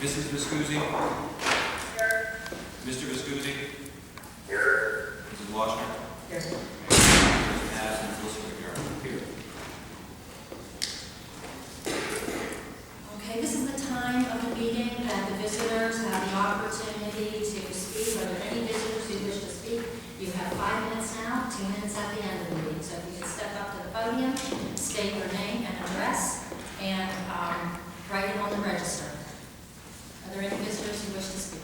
Mrs. Viscusi? Here. Mr. Viscusi? Here. Mrs. Washner? Here. Mrs. Ash and Solicitor here. Okay, this is the time of the meeting that the visitors have the opportunity to speak. Are there any visitors who wish to speak? You have 5 minutes now, 2 minutes at the end of the meeting. So if you can step up to the podium, state your name and address, and write it on the register. Are there any visitors who wish to speak?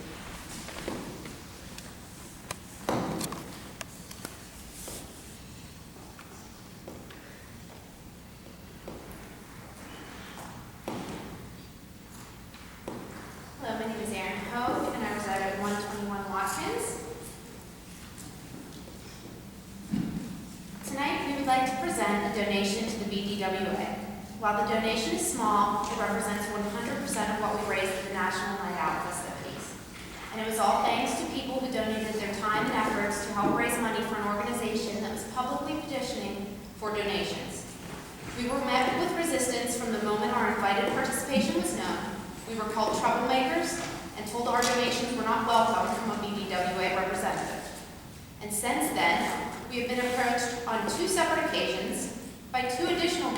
Hello, my name is Erin Hogue, and I reside at 121 Watkins. Tonight, we would like to present a donation to the BDWA. While the donation is small, it represents 100% of what we raised at the National Night Out festivities. And it was all thanks to people who donated their time and efforts to help raise money for an organization that was publicly petitioning for donations. We were met with resistance from the moment our invited participation was known. We were called troublemakers and told our donations were not welcome from a BDWA representative. And since then, we have been approached on 2 separate occasions by 2 additional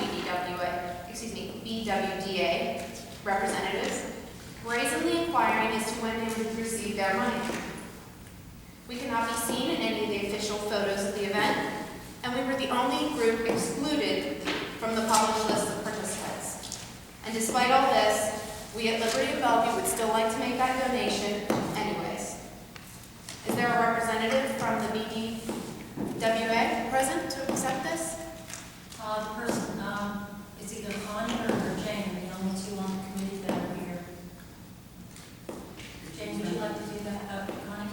BWDA representatives, brazenly inquiring as to when they would receive their money. We cannot be seen in any of the official photos of the event, and we were the only group excluded from the published list of participants. And despite all this, we at Liberty of Bellevue would still like to make that donation anyways. Is there a representative from the BDWA present to accept this? The person is either Connie or Jane, the only 2 on the committee that are here. Jane, would you like to do that? Connie?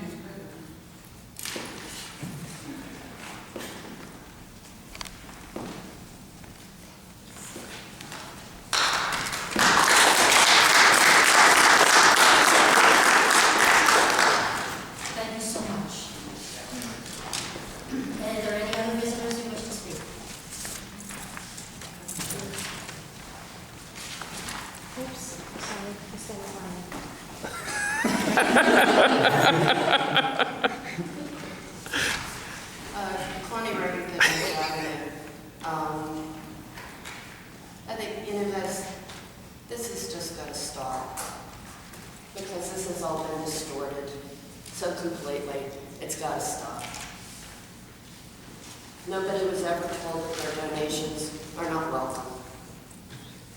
Thank you so much. And are there any other visitors who wish to speak? Oops, sorry, I stole it. Connie Regan, Avenue. I think, this is just going to stop because this has all been distorted so completely. It's got to stop. Nobody was ever told that their donations are not welcome.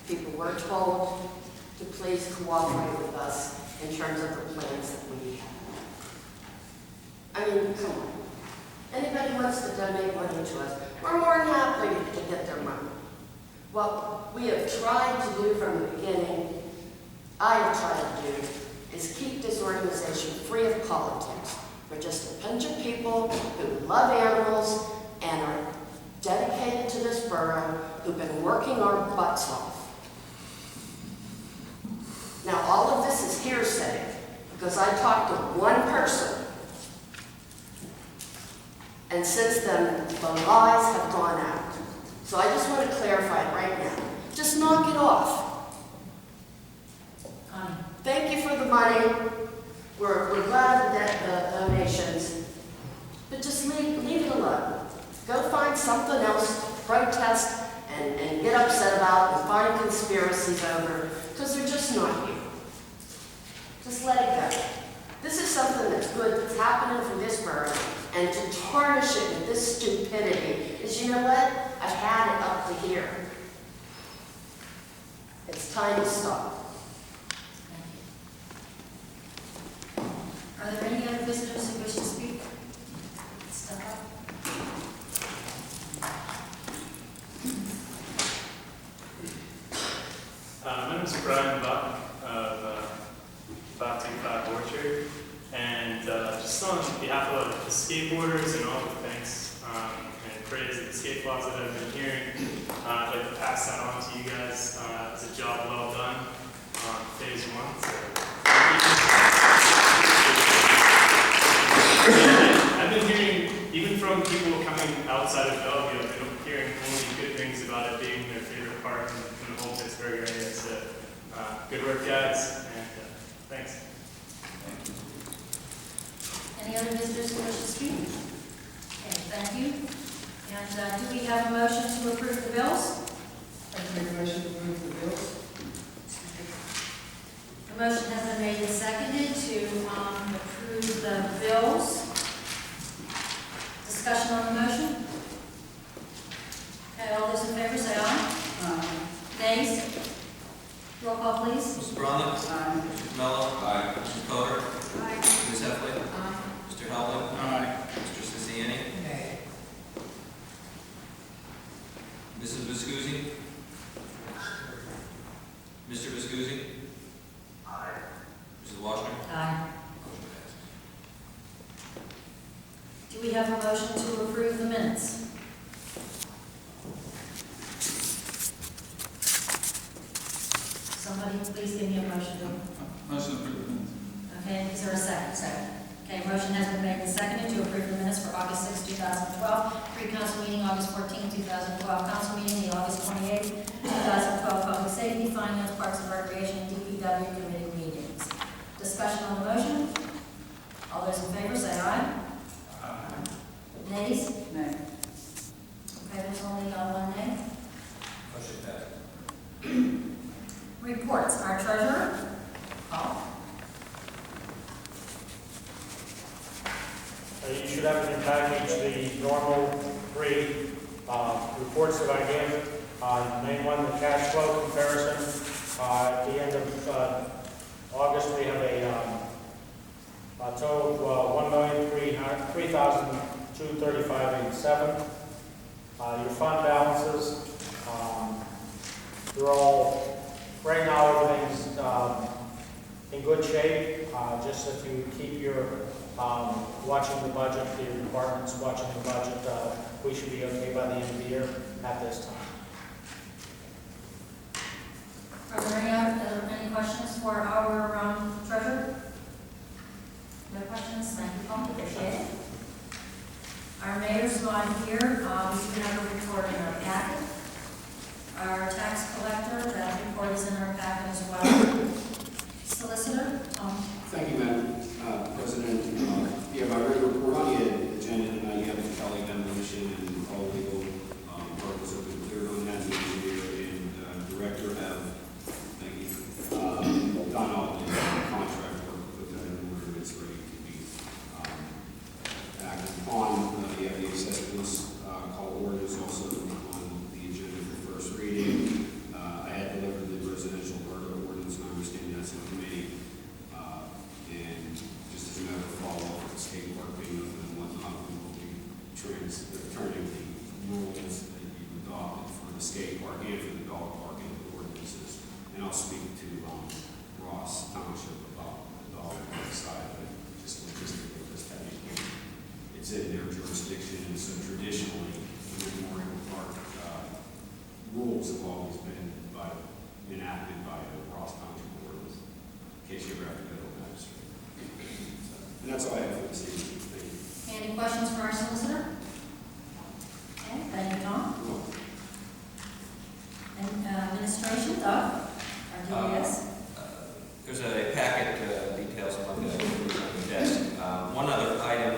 People were told to please cooperate with us in terms of the plans that we have. I mean, come on. Anybody wants to donate money to us, we're more than happy to get their money. What we have tried to do from the beginning, I have tried to do, is keep this organization free of politics. We're just a bunch of people who love animals and are dedicated to this borough, who've been working our butts off. Now, all of this is hearsay, because I talked to one person, and since then, the lies have gone out. So I just want to clarify it right now. Just knock it off. Connie? Thank you for the money. We're glad that the donations, but just leave it alone. Go find something else to protest and get upset about and find conspiracies over, because they're just not here. Just let it go. This is something that's good, that's happening for this borough, and to tarnish it with this stupidity is, you know what? I've had it up to here. It's time to stop. Thank you. Are there any other visitors who wish to speak? Step up. My name is Brian Buck of 525 Orchard, and just on behalf of the skateboarders and all the thanks and praise of the skate closet that I've been hearing, I'd like to pass that on to you guys as a job well done on phase 1. So, I've been hearing, even from people coming outside of Bellevue, I've been hearing only good things about it being their favorite park in the whole Pittsburgh area. So, good work, guys, and other visitors who wish to speak? Okay, thank you. And do we have a motion to approve the bills? I make a motion to approve the bills. The motion has been made and seconded to approve the bills. Discussion on the motion? Okay, all those in favor say aye. Nays? Roll call, please. Mrs. Browning? Mr. Mello? Aye. Mrs. Coder? Aye. Ms. Heffley? Mr. Hubble? Aye. Mr. Siciani? Nay. Mrs. Viscusi? Mr. Viscusi? Aye. Mrs. Washner? Aye. Motion passes. Do we have a motion to approve the minutes? Somebody please give me a motion. Motion to approve the minutes. Okay, is there a second? Second. Okay, motion has been made and seconded to approve the minutes for August 6, 2012, pre-council meeting August 14, 2012, council meeting the August 28, 2012, public safety, finance, parks and recreation, and DPW committee meetings. Discussion on the motion? All those in favor say aye. Nays? Nay. Okay, there's only one nay. Motion passes. Reports, our treasurer, Paul. You should have in your package the normal three reports that I give. The main one, the cash flow comparison. At the end of August, we have a total of $1,335,235.87. Your fund balances, they're all, right now everything's in good shape. Just if you keep your watching the budget, the departments watching the budget, we should be okay by the end of the year at this time. Are there any questions for our treasurer? No questions? Thank you, Paul. Appreciate it. Our mayor's not here. We do have a report in our packet. Our tax collector, that report is in our packet as well. Solicitor, Tom. Thank you, Madam President. Yeah, my regular report on the agenda tonight, you have the Kelly demolition and all legal purpose of the clear on that engineer and director have, thank you, done all the contract work, put that in order, it's ready to be acted upon. You have the accessibility call orders also on the agenda for first reading. I had delivered the residential Borough ordinance, and I understand that's in committee. And just as a matter of follow-up, the skate park being open and whatnot, we will be turning the rules that you adopted for the skate park and for the dog park into ordinances. And I'll speak to Ross Township about the dog park side of it, just logistically, just technically. It's in their jurisdiction, and so traditionally, the Memorial Park rules have always been enacted by the Ross Township ordinance, in case you ever have to go to a magistrate. And that's all I have for this evening. Thank you. Any questions for our solicitor? Okay, thank you, Tom. And administration, Doug, our DAS. There's a packet details on the desk. One other item,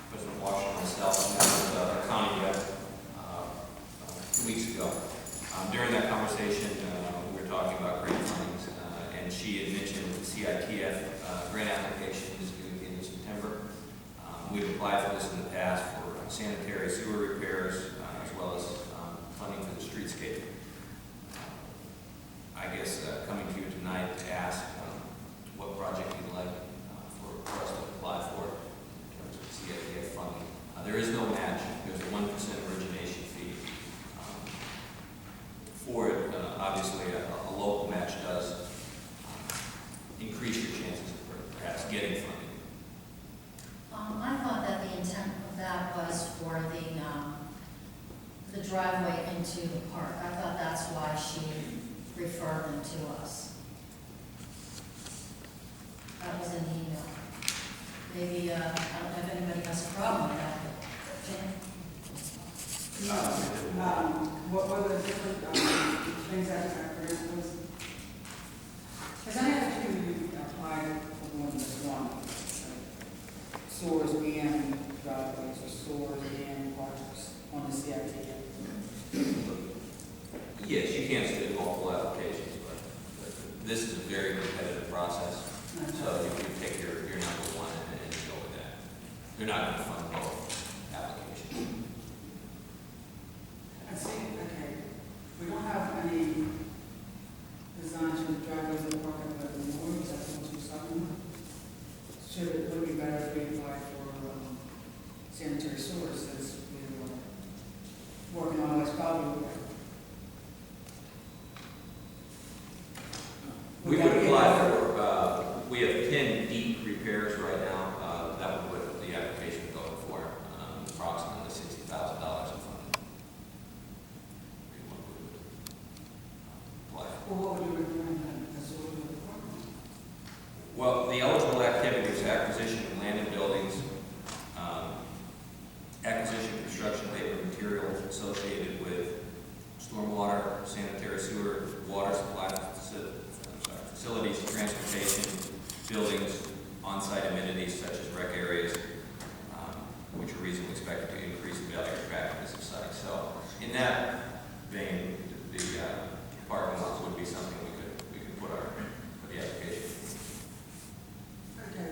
President Washington myself met with the county rep 2 weeks ago. During that conversation, we were talking about grant fundings, and she had mentioned the CITF grant application is due at the end of September. We've applied for this in the past for sanitary sewer repairs, as well as funding for the streetscape. I guess coming to you tonight to ask what project you'd like for us to apply for in terms of CITF funding. There is no match. There's a 1% origination fee for it. Obviously, a local match does increase your chances of perhaps getting funding. I thought that the intent of that was for sewers and driveways, or sewers and parks on the CIT? Yes, you can submit multiple applications, but this is a very competitive process. So you can take your number one and go with that. You're not going to fund both applications. I see, okay. We don't have any designs for the driveways and parking lot anymore, is that what you're talking about? Would it be better if we apply for sanitary sewers since we're working on West Bellevue? We would apply for, we have 10 deep repairs right now. That would put the application going for approximately $60,000 in funding. Apply for. Well, what would you recommend then? That's what we would want. Well, the eligible activities, acquisition of land and buildings, acquisition, construction, labor, materials associated with stormwater, sanitary sewer, water supply facilities, transportation, buildings, on-site amenities such as rec areas, which are reasonably expected to increase the value or attractiveness of sites. So in that vein, the parking lots would be something we could put the application. Okay,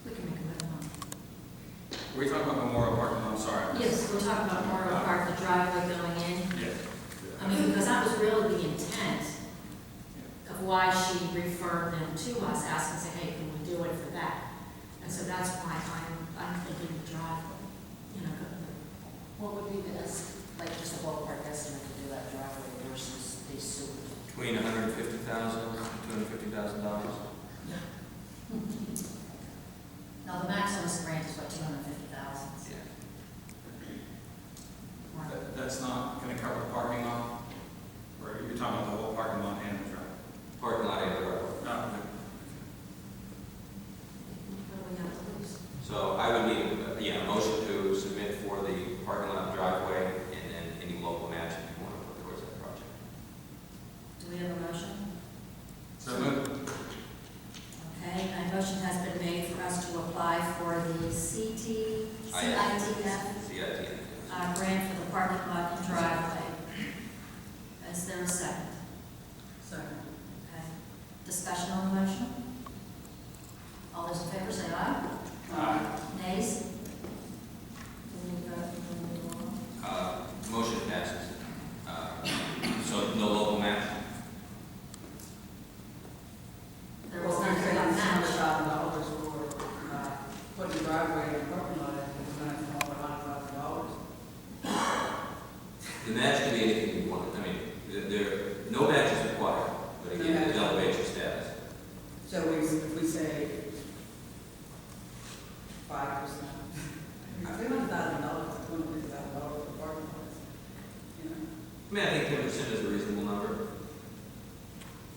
We can make a move on. Were you talking about Memorial Park? I'm sorry. Yes, we're talking about Borough Park, the driveway going in. Yes. I mean, because that was really the intent of why she referred them to us, asking, say, hey, can we do it for that? And so that's why I'm thinking the driveway, you know, What would be the, like, just a ballpark estimate to do that driveway versus these sewers? Between $150,000 and $250,000. now the maximum grant is what, 250,000? Yeah. That's not going to cover the parking lot? Or you're talking about the whole parking lot and the drive? Parking lot and driveway. No. What do we have to lose? So I would need, a motion to submit for the parking lot driveway and then any local match if you want to put towards that project. Do we have a motion? So moved. Okay, a motion has been made for us to apply for the CITF grant for the parking lot and driveway. Is there a second? second. Okay. Discussion on the motion? All those in favor say aye. Nays? Motion passes. So no local match? There was Well, not we're very saying much. $100,000 for putting the driveway in the parking lot, it's going to come over $100,000. The match can be anything you want. I mean, no match is required, but again, it elevates your status. So if we say 5%, $300,000, $250,000 for parking lots, you know? I mean, I think 10% is a reasonable number.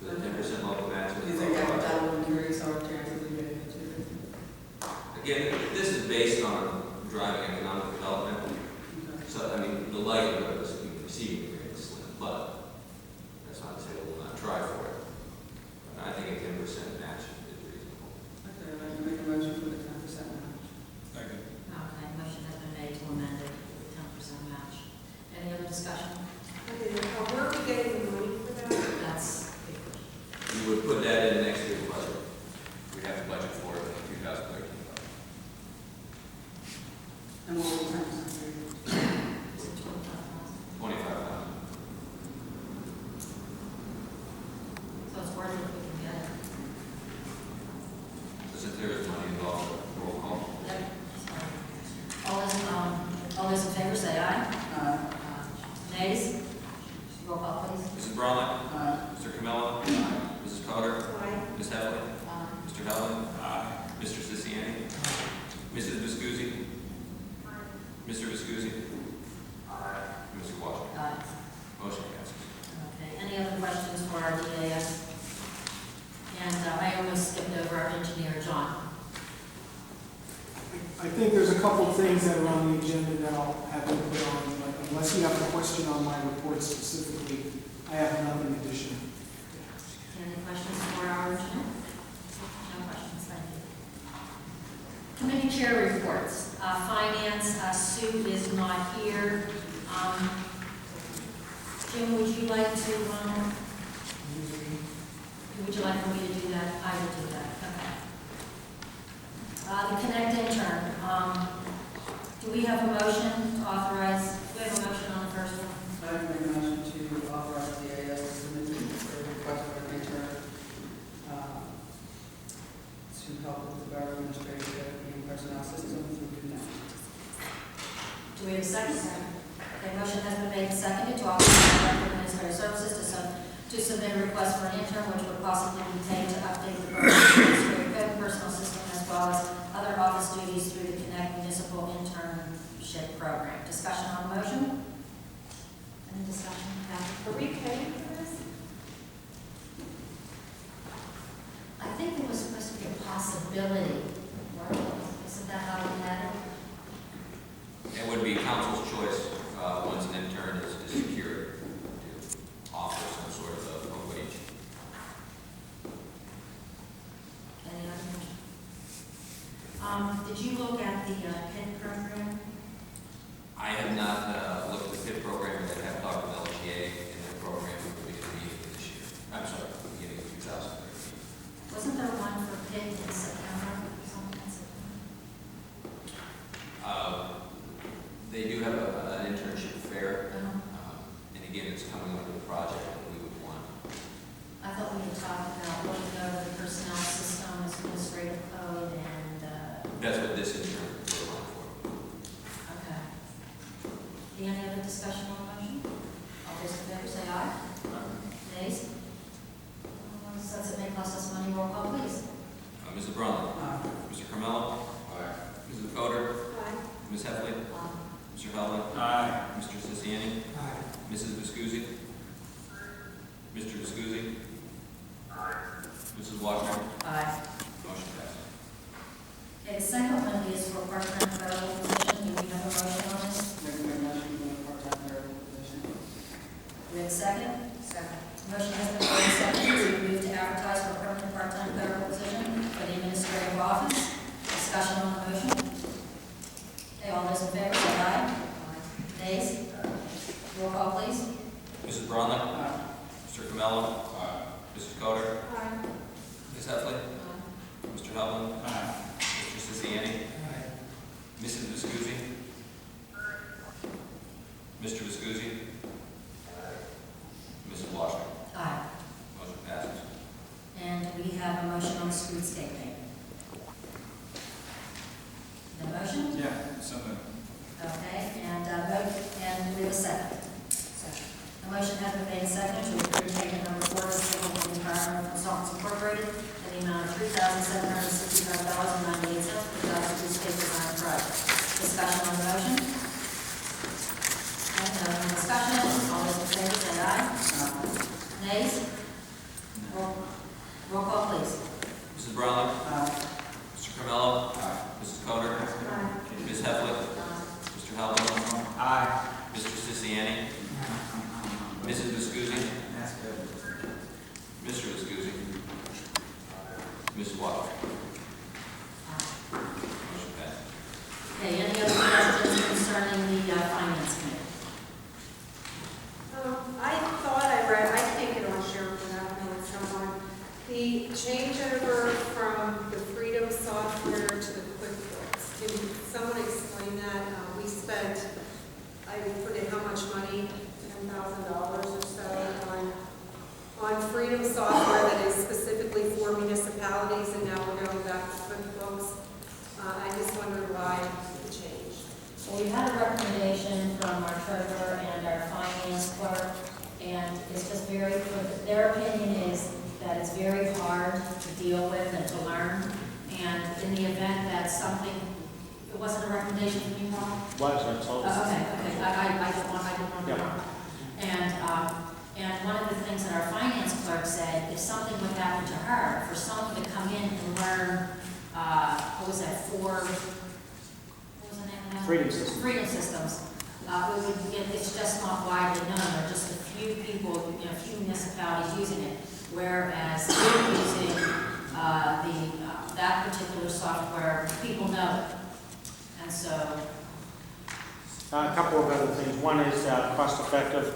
For the 10% local match. You think that will increase our chances of getting it to? Again, this is based on driving economic development. So, I mean, the likelihood of us receiving the grant is slim, but that's not to say that we'll not try for it. But I think a 10% match is reasonable. Okay, I'd like to make a motion for the 10% match. Second. Okay, motion has been made to amend it to 10% match. Any other discussion? Okay, now where are we getting the money for that? That's a big question. You would put that in next year's budget. We have to budget for it in the 2013 budget. And what will 10% be? Is it 25,000? 25,000. So it's worth it if we can get it. So since there is money involved, roll call. Yep. All those in favor say aye. Nays? Roll call, please. Mrs. Bromley? Mr. Camilla? Mrs. Carter? Aye. Ms. Heflin? Mr. Helen? Mr. Siciani? Mrs. Viscusi? Mr. Viscusi? Mr. Washington? Aye. Motion passes. Okay, any other questions for our DAS? And I almost skipped over our engineer, John. I think there's a couple of things that are on the agenda that I'll have to put on, but unless you have a question on my report specifically, I have nothing additional. Any questions for our engineer? No questions, thank you. not here. Jim, would you like to, would you like for me to do that? I will do that, okay. The Connect intern, do we have a motion to authorize, do we have a motion on the first one? I make a motion to authorize the AS to submit a request for an intern to help with the borough administrative and personnel system through Connect. Do we have a second? Okay, motion has been made and seconded to authorize the Director of Administrative Services to submit a request for an intern which would possibly be paid to update the borough administrative code and personal system as well as other office duties through the Connect Municipal Internship Program. Discussion on the motion? Any discussion? Kathy? Are we paying for this? I think there was supposed to be a possibility. Isn't that how we had it? It would be council's choice, once an intern is secured, to offer some sort of a wage. Any other? Did you look at the PIT program? I have not looked at the PIP program, but I have talked with LGA and the program will be beginning of this year. I'm sorry, beginning of 2013. Wasn't there one for PIT in September or something in September? They do have an internship fair, Uh-huh. and again, it's coming under the project that we would want. I thought we had talked about looking over the personnel systems, administrative code, and, That's what this intern would want for. okay. Any other discussion on the motion? All those in favor say aye. Nays? Since it may cost us money, roll call please. Mrs. Brunel. Mr. Carmelo. Mrs. Coder. Aye. Ms. Heffley. Mr. Hubble. Mr. Sisiani. Mrs. Viscusi. Mr. Viscusi. Mrs. Washburn. Aye. Motion passed. Okay, the second one is for part-time clerical position. Do we have a motion on this? Make a motion for the part-time clerical position. Do we have a second? Second. Motion has been made and seconded to move to advertise for a permanent part-time clerical position for the administrative office. Discussion on the motion. Okay, all those in favor say aye. Nays? Roll call please. Mrs. Brunel. Mr. Carmelo. Mrs. Coder. Aye. Ms. Heffley. Mr. Hubble. Mr. Sisiani. Mrs. Viscusi. Mr. Viscusi. Mrs. Washburn. Aye. Motion passes. And we have a motion on the streetscape payment. The motion? Yeah, something. Okay, and vote, and we have a second. Second. The motion has been made and seconded to approve payment number 4 to Civil and Environmental Consultants Incorporated in the amount of $3,765.98 for the streetscape design project. Discussion on the motion? Okay, no discussion. All those in favor say aye. Nays? Roll call please. Mrs. Brunel. Mr. Carmelo. Mrs. Coder. Ms. Heffley. Mr. Hubble. Mr. Sisiani. Mrs. Viscusi. Mr. Viscusi. Mrs. Washburn. Motion passed. Okay, any other questions concerning the finance committee? I thought I read, I can't get on share without knowing someone, the changeover from the Freedom software to the QuickBooks. Can someone explain that? We spent, I forget how much money, $10,000 or so on Freedom software that is specifically for municipalities, and now we're going back to QuickBooks. I just wondered why the change. Well, we had a recommendation from our treasurer and our finance clerk, and it's just very, their opinion is that it's very hard to deal with and to learn, and in the event that something, it wasn't a recommendation from you, Mark? Was, I told you. Okay, I didn't want to know. And one of the things that our finance clerk said, if something would happen to her, for someone to come in and learn, what was that, what was the name of that? Freedom Systems. Freedom Systems. It's just not widely known, there are just a few people, a few municipalities using it, whereas they're using that particular software, people know it. And so, A couple of other things. One is cost effective.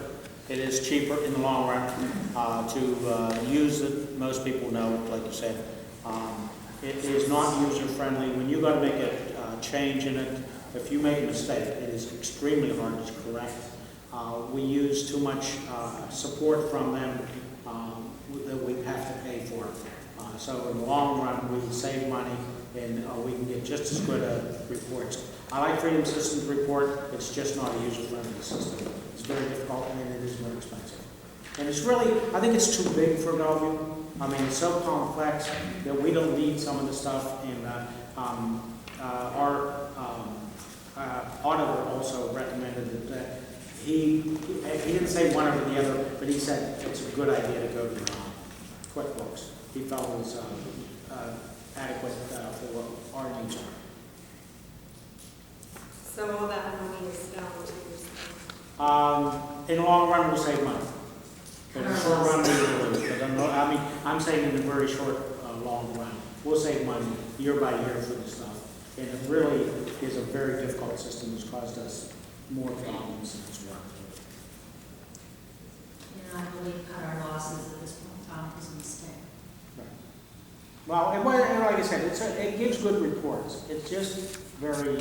It is cheaper in the long run to use it. Most people know it, like you said. It is not user friendly. When you got to make a change in it, if you make a mistake, it is extremely hard to correct. We use too much support from them that we have to pay for. So in the long run, we save money and we can get just as good reports. I like Freedom Systems report. It's just not a user-friendly system. It's very difficult and it is very expensive. And it's really, I think it's too big for Bellevue. I mean, it's so complex that we don't need some of the stuff. And our auditor also recommended that he didn't say one over the other, but he said it's a good idea to go to QuickBooks. He felt it was adequate for what our needs are. So all that money is down to yourself. In the long run, we'll save money. But in the short run, we will lose. I mean, I'm saying in the very short, long run, we'll save money year by year for this stuff. And it really is a very difficult system that's caused us more problems than it's worked. And I believe cut our losses at this point in time is a mistake. Right. Well, and like I said, it gives good reports. It's just very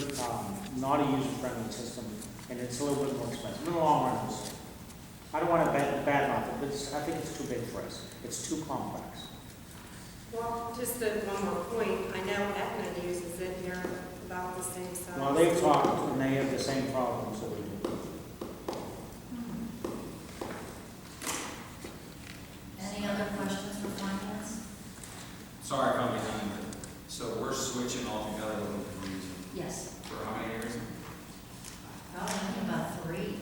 not a user-friendly system, and it's a little bit more expensive. In the long run, I don't want to badmouth it, but I think it's too big for us. It's too complex. Well, just one more point, I know Aetna uses it here about the same size. Well, they've talked, and they have the same problems that we do. Any other questions for finance? Sorry if I'm behind, but, so we're switching altogether with the using Yes. for how many years? Oh, I think about 3.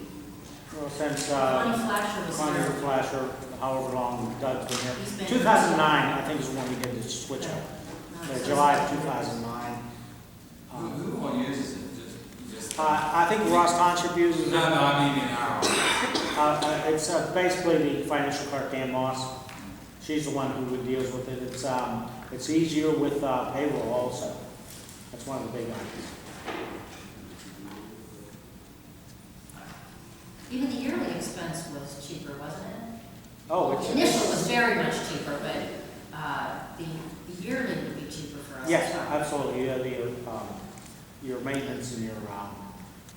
Well, since Connie Flasher was Connie here. Flasher, however long Doug's been He's here. been- 2009, I think, is when we did the switch up. July of 2009. Who all uses it? Just I think Ross Township uses it. No, I mean in our. It's basically the financial clerk, Dan Moss. She's the one who deals with it. It's easier with payroll also. That's one of the big items. Even the yearly expense was cheaper, wasn't it? Oh, The initial was very much cheaper, but the yearly would be cheaper for us. yes, absolutely. Your maintenance and your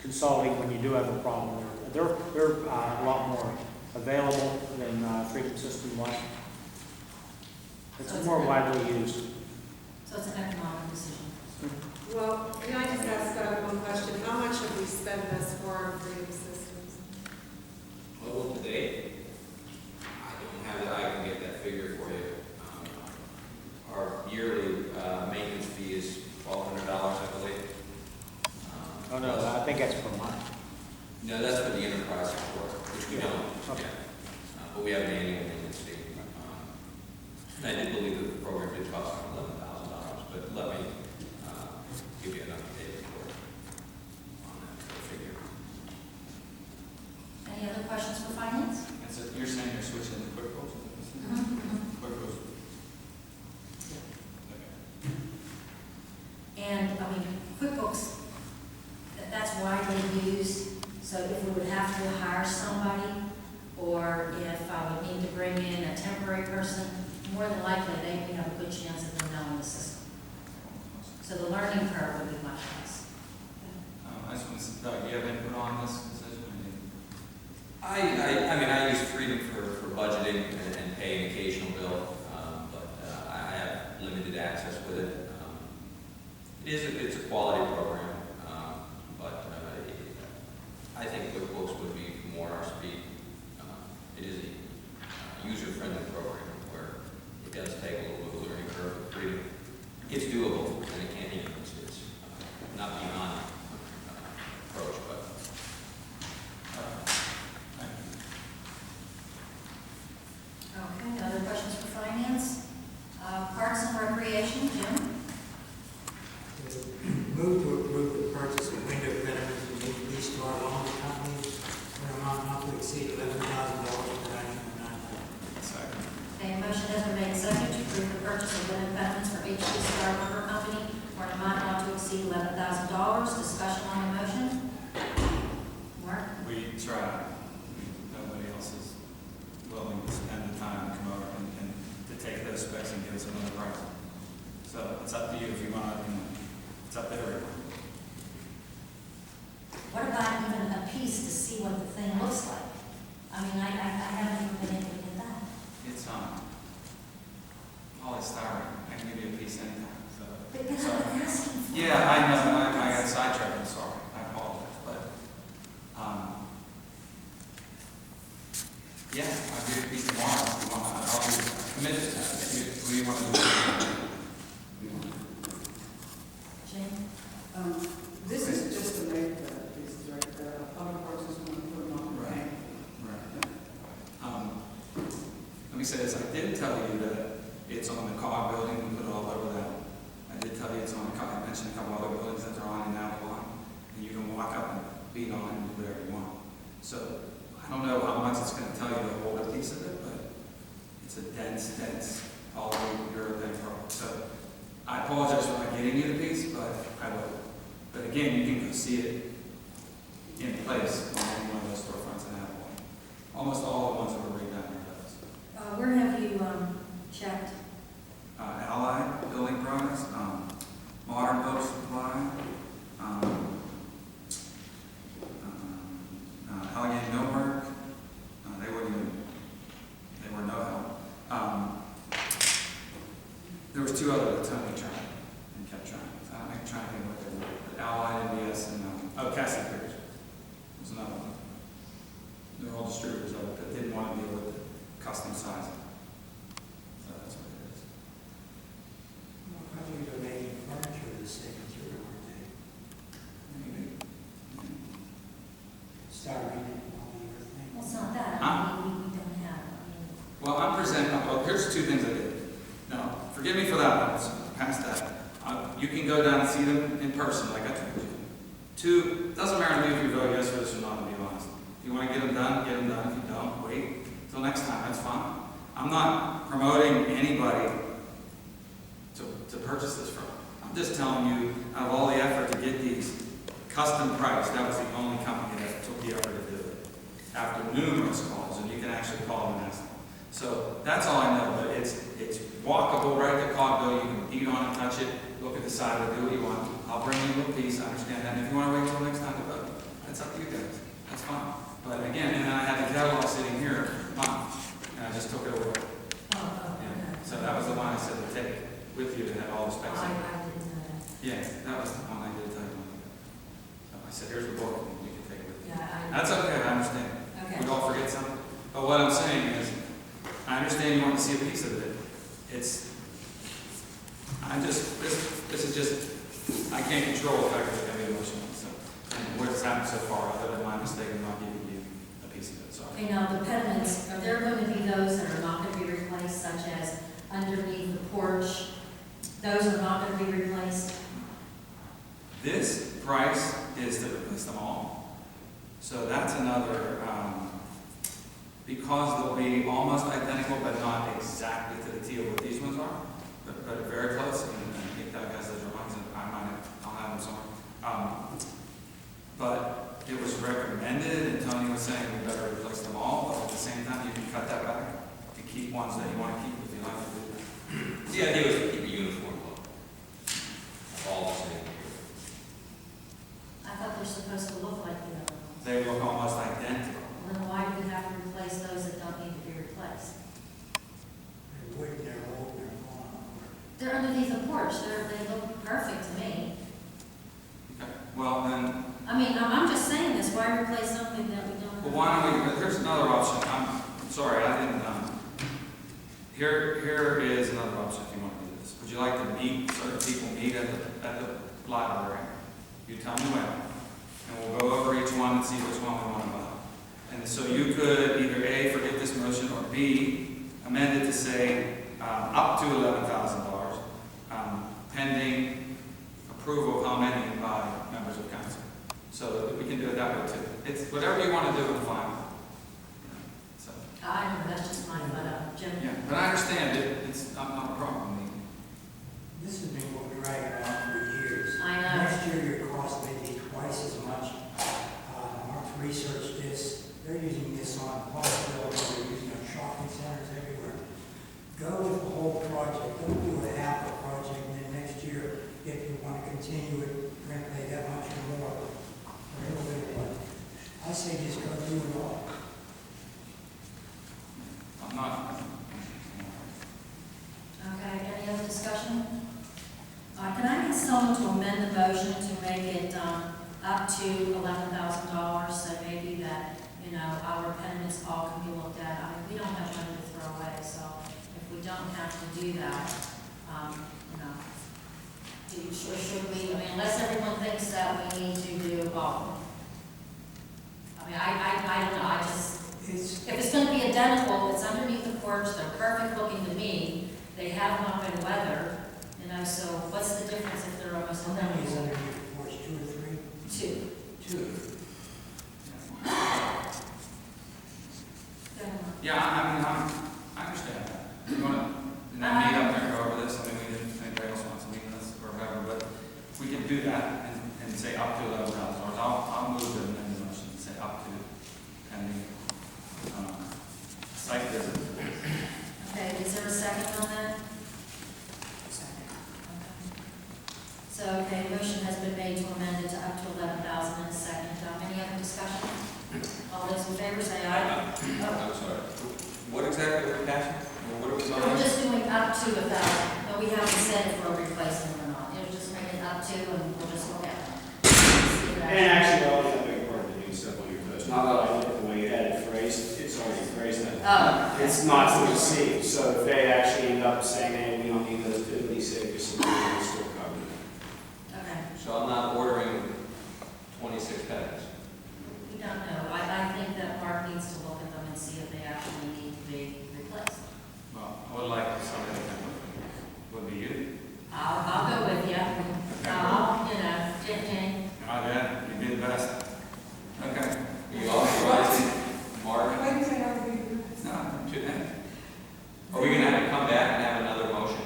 consulting when you do have a problem. They're a lot more available than Freedom System was. It's more widely used. So it's an economic decision. Well, can I just ask one question? How much have we spent thus far on Freedom Systems? Well, today, I don't have that, I can get that figure for you. Our yearly maintenance fee is $1,200, I believe. Oh, no, I think that's per month. No, that's for the enterprise support, which we don't. Okay. But we have an annual maintenance fee. And I did believe that the program did cost $11,000, but let me give you an update report on that figure. Any other questions for finance? And so you're saying you're switching to QuickBooks? QuickBooks. Okay. And, I mean, QuickBooks, that's widely used, so if we would have to hire somebody, or if I would need to bring in a temporary person, more than likely, we have a good chance of them knowing the system. So the learning curve would be much less. I just want to say, Doug, do you have input on this decision? I use Freedom for budgeting and paying an occasional bill, but I have limited access with it. It's a quality program, but I think QuickBooks would be more our speed. It is a user-friendly program where it does take a little bit of a learning curve with Freedom. It's doable, and it can't even, it's not beyond approach, but thank you. Okay, other questions for finance? Parks and Recreation, Jim? Move to approve the purchase of window veterans from each to our loan company for an amount not to exceed $11,000 per annum. Second. Okay, a motion has been made second to approve the purchase of linen veterans for H.D. Star Lumber Company for an amount not to exceed $11,000. Discussion on the motion? try. Nobody else is willing to spend the time to come over and to take those specs and give us another price. So it's up to you if you want to, it's up to everyone. What about even a piece to see what the thing looks like? I mean, I haven't even been able to get that. It's polystyrene. I can give you a piece anytime. So. But you're Sorry. not asking for. Yeah, I know. I got sidetracked. I'm sorry. I apologize. But yeah, I'll give you a piece tomorrow. If you want. I'll be committed to that. What do you want to do? Jane? This is just to make the pieces, right? The other parts is going to put them on the Right. Let me say this. I did tell you that it's on the COG building. We put it all over that. I did tell you it's on the COG. I mentioned a couple other buildings that are on in Avalon, and you can walk up and beat on it and do whatever you want. So I don't know how much it's going to tell you to hold a piece of it, but it's a dense, all over urethane product. So I apologize for not getting you the piece, but I will. But again, you can go see it in place on any one of those storefronts in Avalon. Almost all the ones that were redone are those. Where have you checked? Allied Building Products, Modern Boat Supply, Allegheny Millwork. They were no help. There was two other that Tony tried and kept trying. I'm trying to think what they were. But Allied, MBS, and Cassie Pierce was another one. They're all distributors of it that didn't want to deal with the custom sizing. So that's what it is. How do you donate furniture to the city through, aren't they? Maybe. Styrene and all the other things? Well, it's not that. Huh? We don't have, I mean. Well, I'm presenting, well, here's two things I did. Now, forgive me for that one, it's past that. You can go down and see them in person, like I told you. Two, doesn't matter to me if you vote yes for this or not, to be honest. If you want to get them done, get them done. If you don't, wait till next time, that's fine. I'm not promoting anybody to purchase this from. I'm just telling you, out of all the effort to get these custom priced, that was the only company that took the effort to do it. After numerous calls, and you can actually call them and ask them. So that's all I know, but it's walkable right to Cogville. You can beat on it, touch it, look at the side of it, do what you want. I'll bring you a little piece, I understand that. And if you want to wait till next time to vote, that's up to you guys. That's fine. But again, and then I had the catalog sitting here, and I just took it away. Yeah. So that was the one I said to take with you to have all the specs in. I didn't know that. Yeah, that was the one I did tell you. So I said, here's the book, and you can take it with you. Yeah, That's okay, I understand. Okay. We all forget something. But what I'm saying is, I understand you want to see a piece of it. This is just, I can't control the fact that it's going to be emotional. So, and what's happened so far, other than my mistake of not giving you a piece of it. Sorry. Okay, now the pediments, are there going to be those that are not going to be replaced, such as underneath the porch? Those are not going to be replaced? This price is to replace them all. So that's another, because they'll be almost identical, but not exactly to the T of what these ones are, but very close. And I think Doug has those drawings, and I'll have them somewhere. But it was recommended, and Tony was saying we better replace them all, but at the same time, you can cut that back to keep ones that you want to keep if you like to do that. The idea was to keep a uniform look. All the same. I thought they're supposed to look like the other ones. They look almost identical. Well, then why do we have to replace those that don't need to be replaced? They're wood, they're old, they're gone. They're underneath the porch, they look perfect to me. Okay. Well, then, I mean, I'm just saying this, why replace something that we don't? well, why don't we, here's another option. I'm sorry, I didn't, here is another option if you want to do this. Would you like to meet, certain people meet at the library? You tell me when, and we'll go over each one and see which one we want to buy. And so you could either A, forget this motion, or B, amend it to say up to $11,000, pending approval of how many by members of council. So we can do it that way too. It's whatever you want to do, I'm fine with. So, I know, that's just mine, but, Jim. yeah, but I understand it. It's not a problem. This has been what we're dragging on for years. I know. Next year, your cost may be twice as much. Mark's researched this, go with the whole project, don't do a half a project, and then next year, if you want to continue it, you're going to pay that much or more. Whatever you want. I say just go do it all. I'm not. Okay, any other discussion? Can I ask someone to amend the motion to make it up to $11,000, so maybe that, you know, our appendix all can be looked at? I mean, we don't have money to throw away, so if we don't have to do that, you know, should we, I mean, unless everyone thinks that we need to do all. I mean, I don't know, I just, if it's gonna be identical, it's underneath the porch, they're perfect looking to me, they have not been weathered, you know, so what's the difference if they're almost How many is identical? underneath the porch, 2 or 3? Two. Yeah, I mean, I understand that. You want to meet up there and go over this? I mean, we didn't, anybody else wants to meet with us or whatever, but we can do that and say up to $11,000. I'll move the amendment motion and say up to, pending site visit. Okay, is there a second on that? Second. So, okay, the motion has been made to amend it to up to 11,000 in a second. Any other discussion? All those in favor say aye. I'm sorry. What exactly are we passing? Or what are we We're voting? just doing up to 1,000, but we haven't said if we're replacing or not. It'll just make it up to, and we'll just look at it. See what And happens. actually, all that big part of the new step on your toes, not that I look at the way you had it phrased, it's already phrased that. Oh. It's not to receive, so if they actually end up saying, hey, we don't need those diddly sake or something, we'll still cover it. Okay, So I'm not ordering 26 pegs. we don't know. I think that Mark needs to look at them and see if they actually need to be replaced. Well, I would like somebody to come with me. Would be you. I'll go with you. I'll, you know, Jane. All right, you do the best. Okay. You authorizing Mark? I think I would be. No, shouldn't. Are we gonna have to come back and have another motion?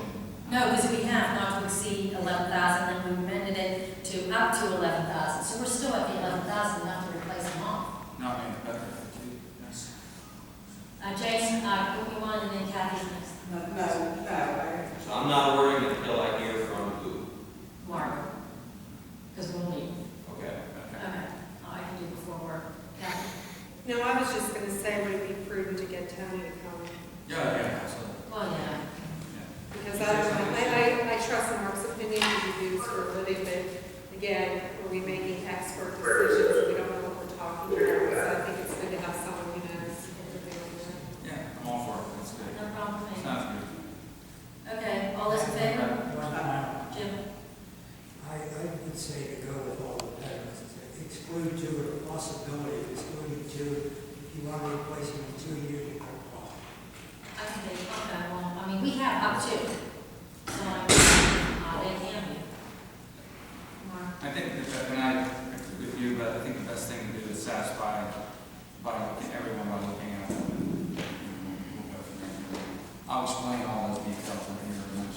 No, because we have not to exceed 11,000, then we amended it to up to 11,000. So we're still at the 11,000, not to replace them all. No, I mean, better. Yes. Jason, you want, and then Kathy's next. No, So I'm not ordering it until I hear from who? Mark. Because we'll meet. Okay, okay. Okay, I can do before work. Kathy? No, I was just gonna say, would it be prudent to get Tony to come? Yeah, yeah, absolutely. Well, yeah. Because I don't know, I trust Mark's opinion, he do this for a living, but again, are we making expert decisions, we don't know what we're talking about, so I think it's good to have someone who knows what they're doing. Yeah, I'm all for it. That's good. No problem with me. Sounds good. Okay, all those in favor? Jim? I would say to go with all the veterans, exclude 2 or the possibility of excluding 2. If you want to replace them in 2 years, you don't cost. I can do, okay, well, I mean, we have up to. So I, they can be. Mark? I think that, and I agree with you, but I think the best thing to do is satisfy everyone by looking at them. And we'll go from there. I'll explain all those details in here in a minute.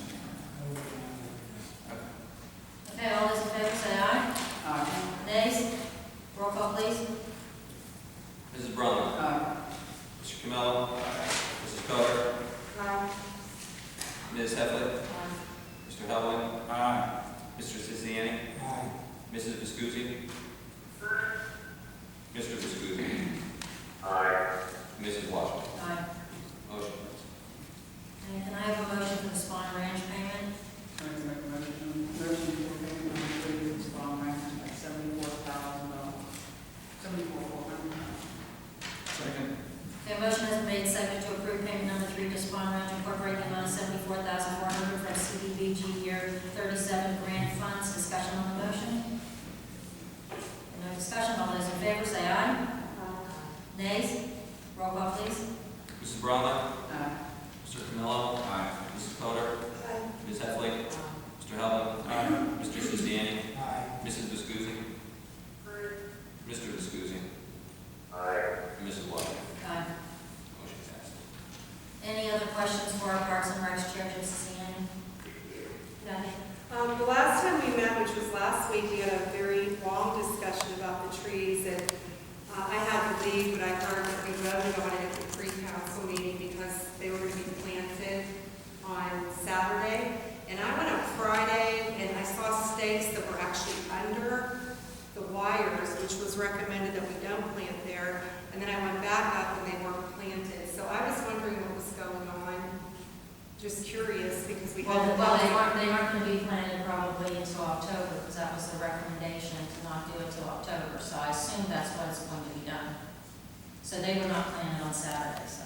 Okay, all those in favor say aye. Nays? Roll call, please. Mrs. Brunner. Mr. Camello. Mrs. Coder. Ms. Heffley. Mr. Hellwig. Mr. Siciliani. Aye. Mrs. Viscusi. Mr. Viscusi. Mrs. Washington. Aye. Motion. And can I have a motion for the Spawn Ranch payment? I'd like to make a motion for payment on the city installment at $74,000. Second. Okay, motion has been made, seconded to approve payment number 3 to Spawn Ranch Incorporated, the amount of $74,400 from CDBG year 37 grant funds. Discussion on the motion? No discussion, all those in favor say aye. Nays? Roll call, please. Mrs. Brunner. Mr. Camillo. Mrs. Coder. Ms. Heffley. Mr. Hellwig. Mr. Siciliani. Aye. Mrs. Viscusi. Mr. Viscusi. Mrs. Washington. Aye. Motion passed. Any other questions for our Parks and Recs Chair, Siciliani? Kathy? The last time we met, which was last week, we had a very long discussion about the trees, and I had to leave, but I heard that we voted on it at the pre-council meeting because they were going to be planted. was recommended that we don't plant there, and then I went back up and they weren't planted. So I was wondering what was going on. Just curious, because we Well, had. they aren't gonna be planted probably until October, because that was the recommendation to not do it till October, so I assume that's what is going to be done. So they were not planted on Saturday, so.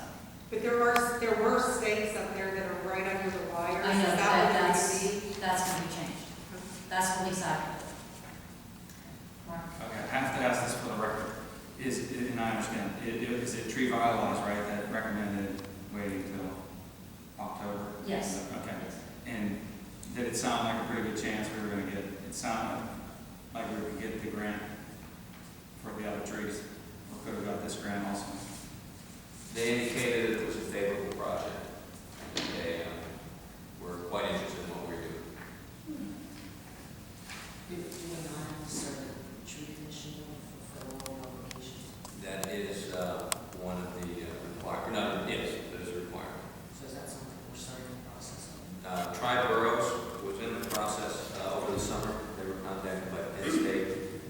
But there were stakes up there that are right under the wires. I know Is that that, what they're gonna be? that's gonna be changed. That's what we decided. Mark? Okay, I have to ask this for the record. And I understand, is it tree vitalized, right, that recommended waiting till October? Yes. Okay. And did it sound like a pretty good chance we were gonna get, it sounded like we could get the grant for the other trees? Or could have got this grant also? They indicated it was a favorable project. And they were quite interested in what we were doing. Do we not have to start a tree commission for all applications? That is one of the requirements. No, yes, that is a requirement. So is that something we're starting the process of? Boroughs was in the process over the summer. They were contacted by Penn State.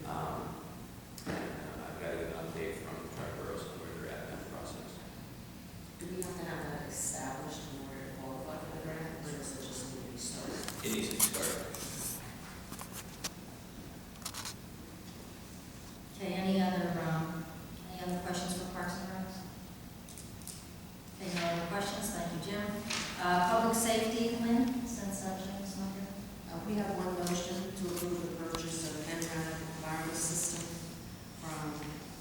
I've got an update from Boroughs on where they're at in that process. Do we have to have that established in order to qualify for the grant, or does it just need to be started? It needs to be started. Okay, any other questions for Parks and Recs? Okay, no other questions, thank you, Jim. Public safety, Lynn, since Jim's not here. We have one motion to approve the purchase of NRAD wireless system from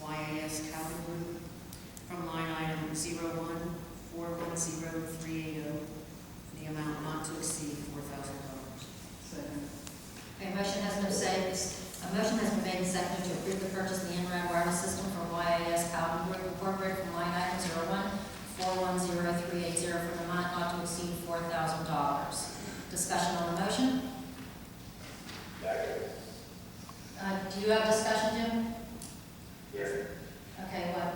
YAS Capital Group from line item 01410380, the amount not to exceed $4,000. Second. Okay, motion has been made, a motion has been made and seconded to approve the purchase of the NRAD wireless system from YAS Calvin Group Incorporated from line item 01410380 for an amount not to exceed $4,000. Discussion on the motion? Do you have discussion, Jim? Yes. Okay, what?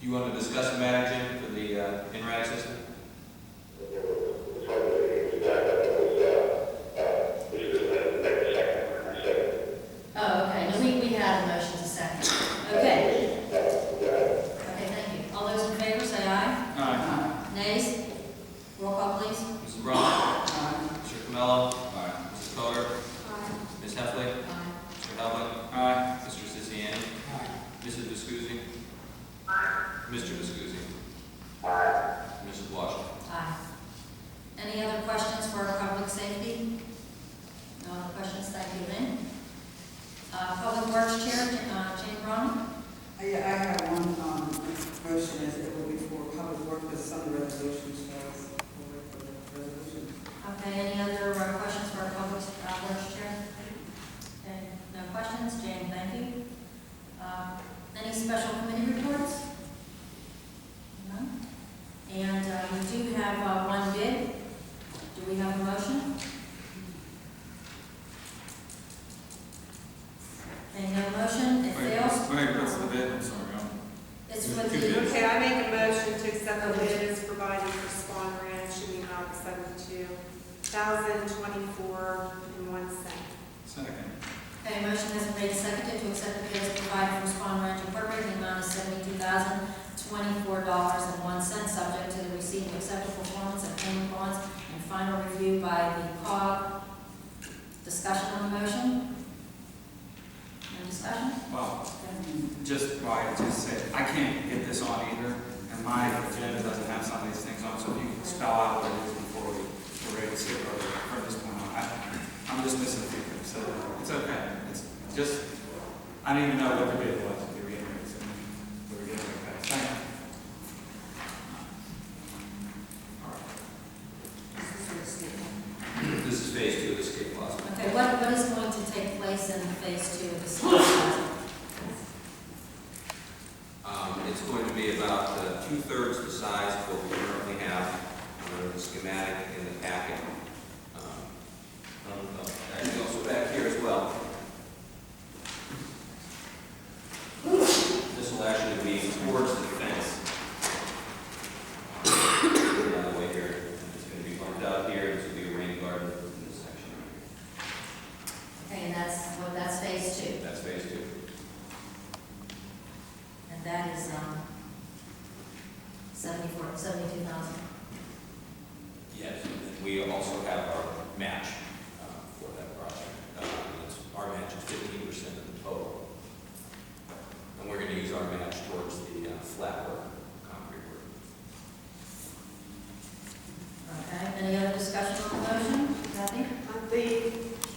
Do you want to discuss the matter, Jim, for the INRAD system? Oh, okay, no, we had a motion to second. Okay. Okay, thank you. All those in favor, say aye. Aye. Nays? Roll call, please. Mrs. Braun? Mr. Camello? Mrs. Coder? Ms. Heffley? Mr. Hubble? Aye. Mr. Siciliani? Mrs. Viscusi? Mr. Viscusi? Mrs. Washington? Aye. Any other questions for our public safety? No other questions, thank you, Lynn. Public Works Chair, Jane Brown. I have one motion, as it will be for public work, because some of the resolutions fails. We'll wait for the resolution. Okay, any other questions for our public works chair? Okay, no questions. Jane, thank you. Any special committee reports? None. And we do have one bid. Do we have a motion? Okay, no motion. It fails. Wait, what's the bid? I'm sorry. It's for the, Okay, I make a motion to accept the bid as provided for Spawn Ranch in the amount of $72,024.01. Second. okay, motion has been made and seconded to accept the bid as provided from Spawn Ranch Incorporated in the amount of $72,024.01, subject to the receipt of acceptable performance and payment bonds and final review by the COG. Discussion on the motion? No discussion? Well, Okay. just say, I can't get this on either, and my agenda doesn't have some of these things on, so if you can spell out what it is before we're ready to skip over from this point on. I'm just missing a few things, so it's okay. It's just, I didn't even know what the bid was, to be reiterated, so we're getting okay. Thank you. All right. This is phase 2 of the escape plaza. Okay, what is going to take place in phase 2 of the city? It's going to be about 2/3 the size of what we currently have under the schematic in the packet. Actually, also back here as well. This will actually be towards the fence. Another way here. It's going to be bumped out here. This will be a rain garden in this section right here. Okay, and that's phase $72,000. Yes, and then we also have our match for that project. Our match is 15% of the total. And we're going to use our match towards the flat work, concrete work. Okay, any other discussion on the motion? Kathy? The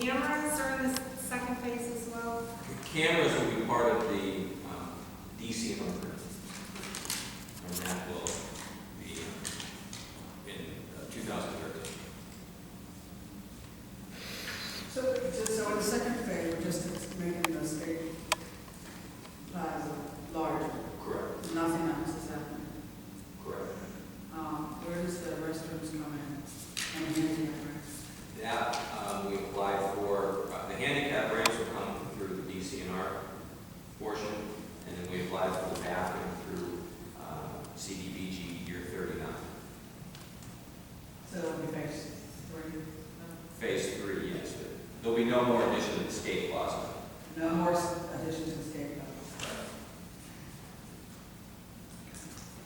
cameras are in the second phase as well? The cameras will be part of the DC program. And that will be in 2013. So in the second phase, we're just making the state plaza larger. Correct. Nothing else is happening. Correct. Where does the restrooms come in? And the handicap ramps? That we applied for, the handicap ramps will come through the DCNR portion, and then we applied for the bathroom through CDBG year 39. So it'll be phase 3? Phase 3, yes. There'll be no more addition to the skate plaza. No more addition to the skate plaza?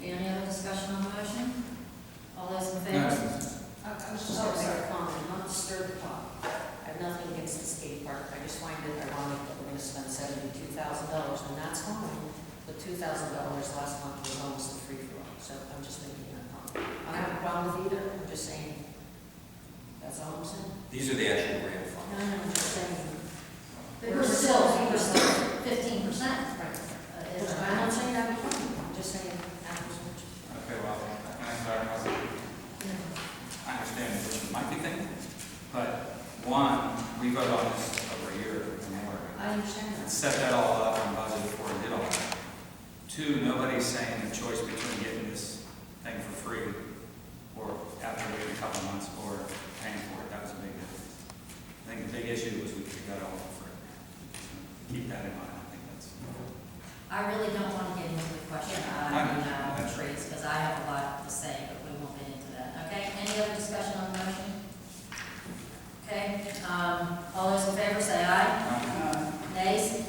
Any other discussion on the motion? All those in favor? I was just going to make a comment, not to stir the pot. I have nothing against the skate park. I just find it ironic that we're going to spend $72,000, and that's fine. But $2,000 last month was almost a free-for-all, so I'm just making that comment. I don't have a problem with either, I'm just saying, that's all I'm saying. These are the actual grant No, funds. no, I'm just saying. We're still 15%. Right. I'm not saying that, I'm just saying, apples and oranges. Okay, well, can I clarify something? I understand what you might be thinking, but one, we voted on this over a year or more. I understand And that. set that all up and budgeted for and did all that. Two, nobody's saying the choice between getting this thing for free or after waiting a couple months or paying for it. That was a big difference. I think the big issue was we could have got it all for free. Keep that in mind. I think that's. I really don't want to get into the question on trees, because I have a lot to say, but we won't get into that. Okay, any other discussion on the motion? Okay, all those in favor say aye. Nays?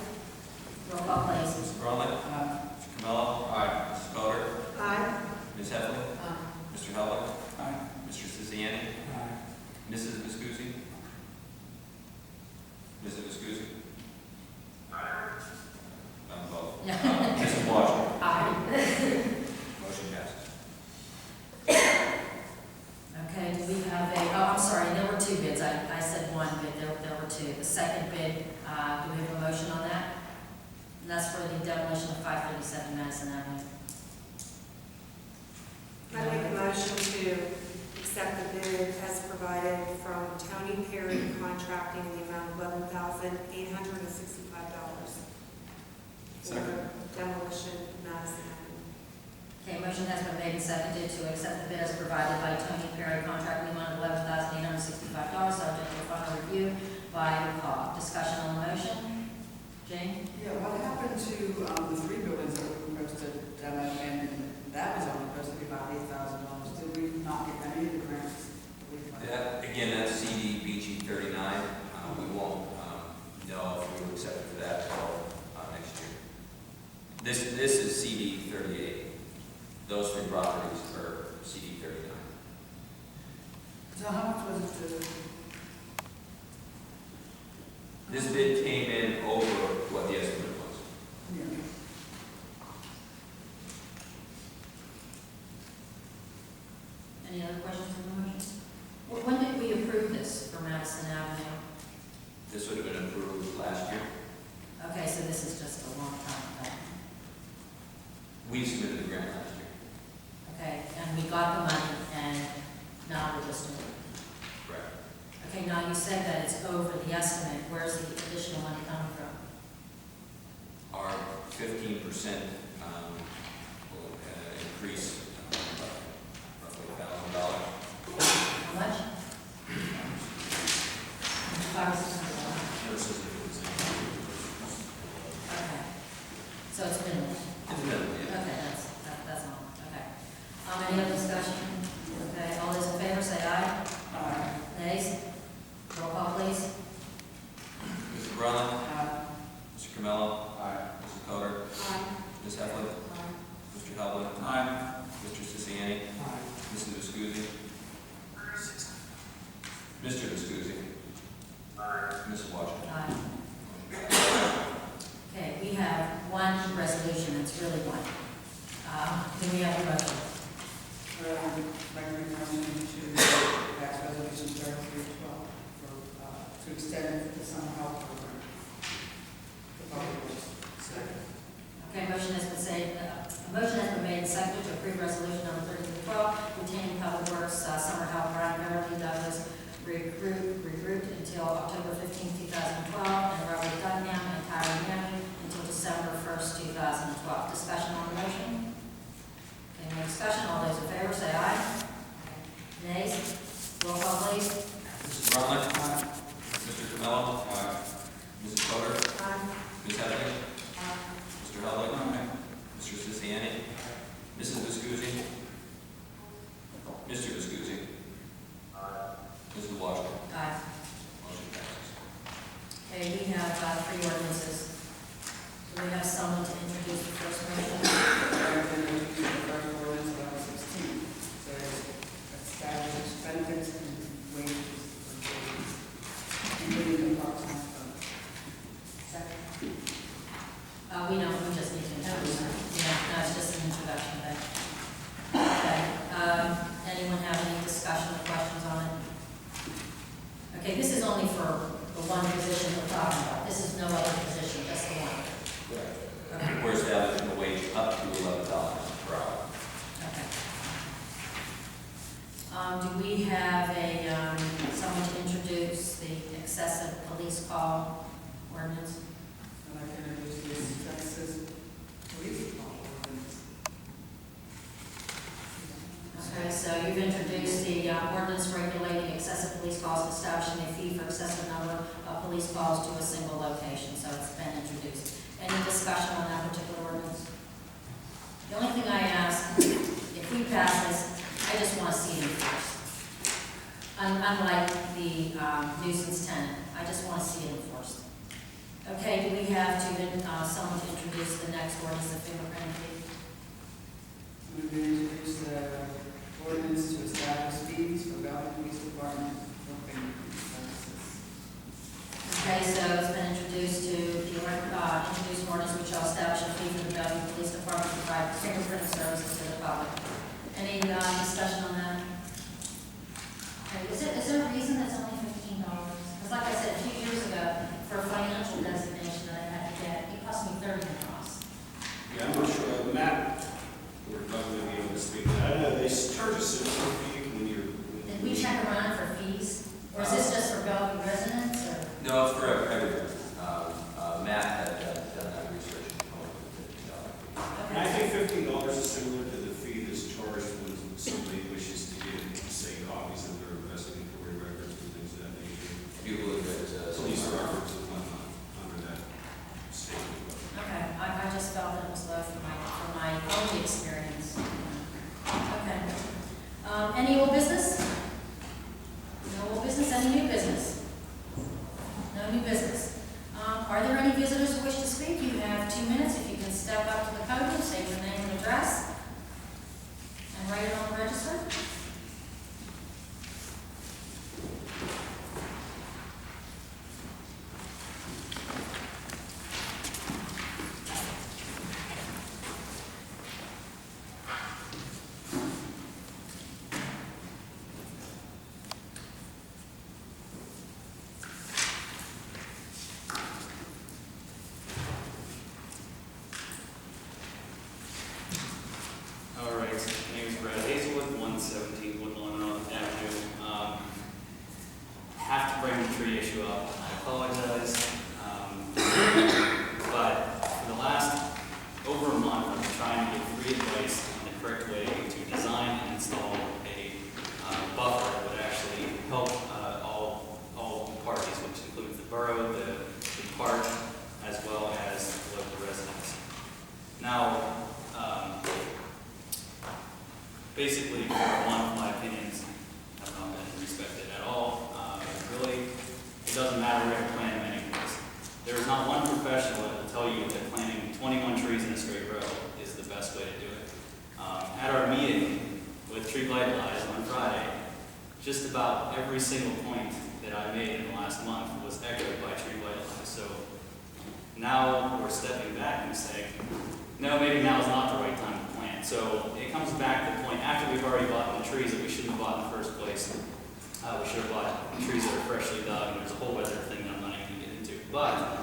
Roll call, please. Mr. Brunley? Mr. Camello? Aye. Mrs. Coder? Aye. Ms. Heflin? Mr. Hubble? Aye. Mr. Siciliani? Mrs. Viscusi? Mrs. Viscusi? I'm both. Mrs. Washington? Aye. Motion passes. Okay, do we have I'm sorry, there were two bids. I said one bid, there were two. The second bid, do we have a motion on that? And that's for the demolition of 537 Madison Avenue. I make a motion to accept the bid as provided from Tony Perry Contracting in the amount of $11,865 Second. for demolition of Madison Avenue. Okay, motion has been made and seconded to accept the bid as provided by Tony Perry Contract in the amount of $11,865, subject to final review by the COG. Discussion on the motion? Jane? Yeah, what happened to the 3 buildings that we were supposed to demo, and that was only supposed to be about $8,000. Did we not get any of the grants? Again, that's CDBG 39. We won't know if we were accepted for that until next year. This is CD 38. Those 3 properties are CD 39. So how much was it to? This bid came in over what the estimate was. Yeah. Any other questions on the motion? When did we approve this for Madison Avenue? This would have been approved last year. Okay, so this is just a long time ago. We submitted the grant last year. Okay, and we got the money, and now we're just doing it. Correct. Okay, now you said that it's over the estimate. Where's the additional money coming from? Our 15% will increase roughly $1,000. How much? $5,600. Versus if it was Okay. So it's minimal. in the middle, yeah. Okay, that's all. Okay. Any other discussion? Okay, all those in favor say aye. Aye. Nays? Roll call, please. Mr. Brunley? Mr. Camello? Mrs. Coder? Aye. Ms. Heflin? Mr. Hubble? Mr. Siciliani? recommend motion to pass resolution 3312 for, to extend the summer help program. The public works. Second. Okay, motion has been said, a motion has been made and seconded to approve resolution number 3312, retaining public works, summer help Brian Beverly Douglas regrouped until October 15, 2012, and Robert Dunham and Tyler Manning until December 1st, 2012. Discussion on the motion? Okay, no discussion. All those in favor say aye. Nays? Roll call, please. Mrs. Brunner? Mr. Camello? Mrs. Coder? Ms. Headley? Mr. Hudley? Mr. Siciliani? Mrs. Viscusi? Mr. Viscusi? Mrs. Washington? Aye. Motion passes. Okay, we have three ordinances. Do we have someone to introduce the first motion? I recommend introducing the first ordinance of Article 16. Says establish benefits and wages for employees, including the part-time staff. Second. We just need to introduce it. Yeah, no, it's just an introduction, but. Okay, anyone have any discussion or questions on it? Okay, this is only for the one position we're talking about. This is no other position, just the one. Okay. We're establishing the wage up to $11 per hour. Okay. Do we have someone to introduce the excessive police call ordinance? I'd like to introduce the excessive police call ordinance. Okay, so you've introduced the ordinance regulating excessive police calls, establishing a fee for excessive number of police calls to a single location, so it's been introduced. Any discussion on that particular ordinance? The only thing I ask, if we pass this, I just want to see it enforced. Unlike the nuisance tenant, I just want to see it enforced. Okay, do we have someone to introduce the next ordinance, the fingerprint fee? I'm going to introduce the ordinance to establish fees for Bellevue Police Department for fingerprint services. Okay, so it's been introduced to introduce an ordinance which shall establish a fee for the Bellevue Police Department to provide fingerprint services to the public. Any discussion on that? Okay, is there a reason that's only $15? Because like I said, a few years ago, for a financial designation that I had to get, it cost me $30. Yeah, I'm not sure, Matt, we're probably going to be able to speak to that. I know they charge a citizen fee when you're. Did we check around for fees? Or is this just for Bellevue residents, or? No, it's for everyone. Matt had done that research and come up with $15. And I think $15 is similar to the fee that's charged when somebody wishes to get, say, copies of their investigatory records and things of that nature. Do you believe that Police records and whatnot under that statement. Okay, I just felt that it was low for my own experience. Okay. Any old business? No old business, any new business? No new business. Are there any visitors who wish to speak? You have 2 minutes. If you can step up to the podium, say your name and address, and write it on the register. All right, my name is Brad Hazelwood, 117 Woodlawn Avenue. Have to bring the tree issue up. I apologize. But for the last over a month, I've been trying to get free advice on the correct way to design and install a buffer that would actually help all parties, which includes the borough, the park, as well as local residents. Now, basically, one of my opinions have not been respected at all. Really, it doesn't matter where you plant them anyways. There is not one professional that will tell you that planting 21 trees in a straight row is the best way to do it. At our meeting with Tree Blight Lies on Friday, just about every single point that I made in the last month was echoed by Tree Blight Lies. So now we're stepping back and saying, no, maybe now is not the right time to plant. plan. So it comes back to the point, after we've already bought the trees that we shouldn't have bought in the first place, we should have bought trees that are freshly dug, and there's a whole other thing that I'm not even going to get into. But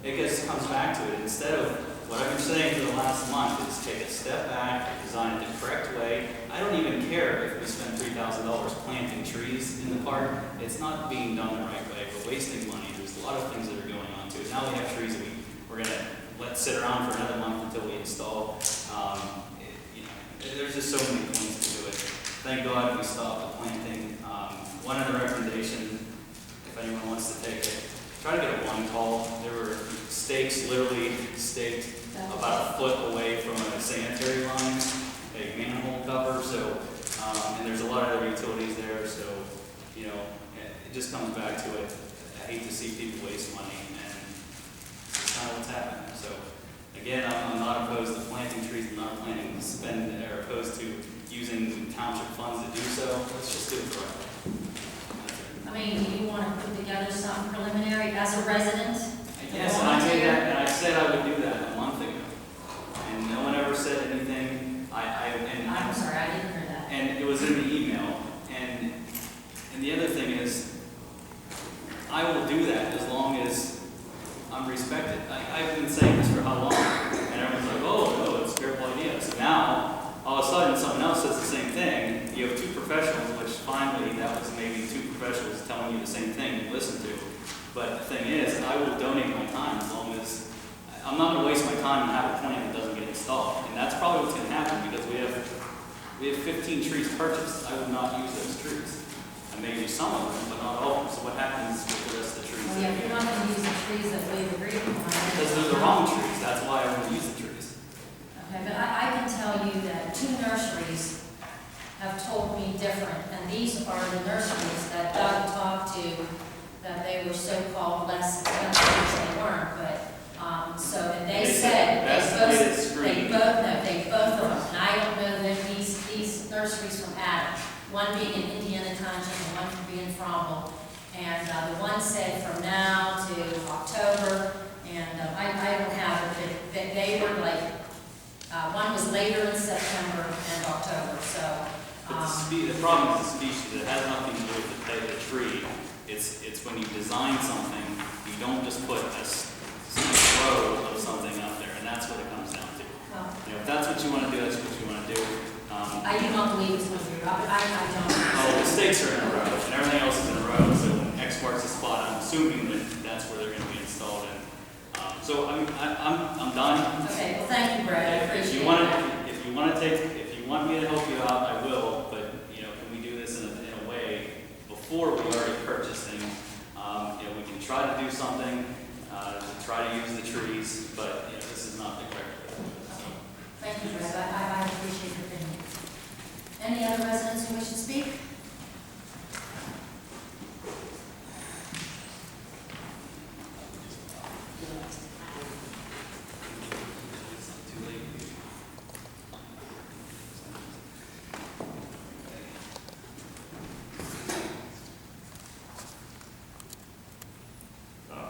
it comes back to it. Instead of what I've been saying for the last month is take a step back, design it the correct way. I don't even care if we spend $3,000 planting trees in the park. It's not being done the right way. We're wasting money. There's a lot of things that are going on to it. Now we have trees that we're going to let sit around for another month until we install. There's just so many points to do it. Thank God we stopped the planting. One other recommendation, if anyone wants to take it, try to get a one call. There were stakes literally staked about a foot away from a sanitary line, a manhole cover. So, and there's a lot of other utilities there. So, it just comes back to it. I hate to see people waste money, and it's kind of what's happening. So, again, I'm not opposed to planting trees. I'm not planning to spend or opposed to using township funds to do so. Let's just do it correctly. I mean, do you want to put together something preliminary as a resident? Yes, and I made that, and I said I would do that a month ago, and no one ever said anything. I'm sorry, I didn't hear that. And it was in the email, and the other thing is, I will do that as long as I'm respected. I've been saying this for how long? And everyone's like, oh, no, it's a terrible idea. So now, all of a sudden, someone else says the same thing. You have two professionals, which finally, that was maybe two professionals telling you the same thing you listen to. But the thing is, I will donate my time as long as, I'm not going to waste my time and have a plan that doesn't get installed. And that's probably what's going to happen because we have 15 trees purchased. I would not use those trees. I may use some of them, but not all of them. So what happens with the rest of the trees? Well, yeah, if you're not going to use the trees that we've agreed upon. Because they're the wrong trees. That's why I wouldn't use the trees. Okay, but I can tell you that two nurseries have told me different, and these are the nurseries that Doug talked to, that they were so-called less expensive, which they weren't, but, and they said, they both of them, and I don't know that these nurseries from Adams, one being in Indiana Township and one being in Fromville, and the one said from now to October, and I don't have it, but they were like, one was later in September and October, so. But the problem is the species. It has nothing to do with the type of tree. It's when you design something, you don't just put a row of something up there, and that's what it comes down to. Well, If that's what you want to do, that's what you want to do. I do not believe it's going to be Robert. I don't. Oh, the stakes are in a row, and everything else is in a row. So when X marks the spot, I'm assuming that that's where they're going to be installed. And so I'm done. Okay. Well, thank you, Brad. I appreciate If you want me to help you out, I will. But can we do this in a way before we already purchase things? We can try to do something, try to use the trees, but this is not the correct way. So. Thank you, Brad. I appreciate your opinion. Any other residents who wish to speak?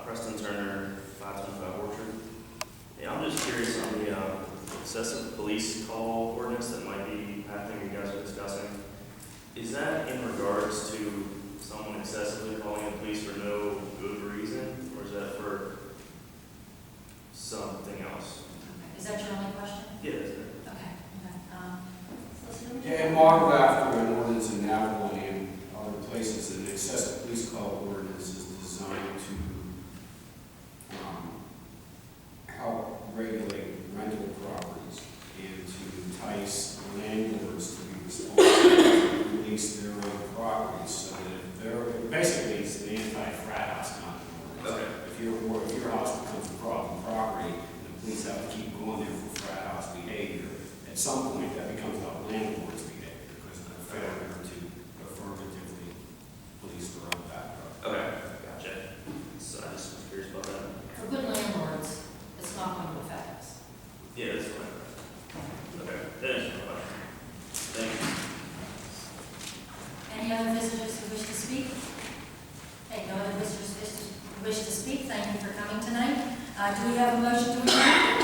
Preston Turner, 525 Orchard. Yeah, I'm just curious on the excessive police call ordinance that might be happening, you guys are discussing. Is that in regards to someone excessively calling the police for no good reason, or is that for something else? Is that your only question? Yeah, that's it. Okay. Yeah, and modeled after an ordinance in Navajo and other places, an excessive police call ordinance is designed to help regulate rental properties and to entice landlords to be responsible to release their own properties so that basically it's an anti-frat house kind of ordinance. Okay. If your house becomes a problem property, the police have to keep going there for frat house behavior. At some point, that becomes a landlord's behavior because of the failure to affirmatively police their own background. Okay, gotcha. So I just was curious about that. For good landlords, it's not going to affect us. Yeah, that's fine. Okay, that is my question. Thank you. Any other visitors who wish to speak? Okay, no other visitors who wish to speak. Thank you for coming tonight. Do we have a motion to adjourn?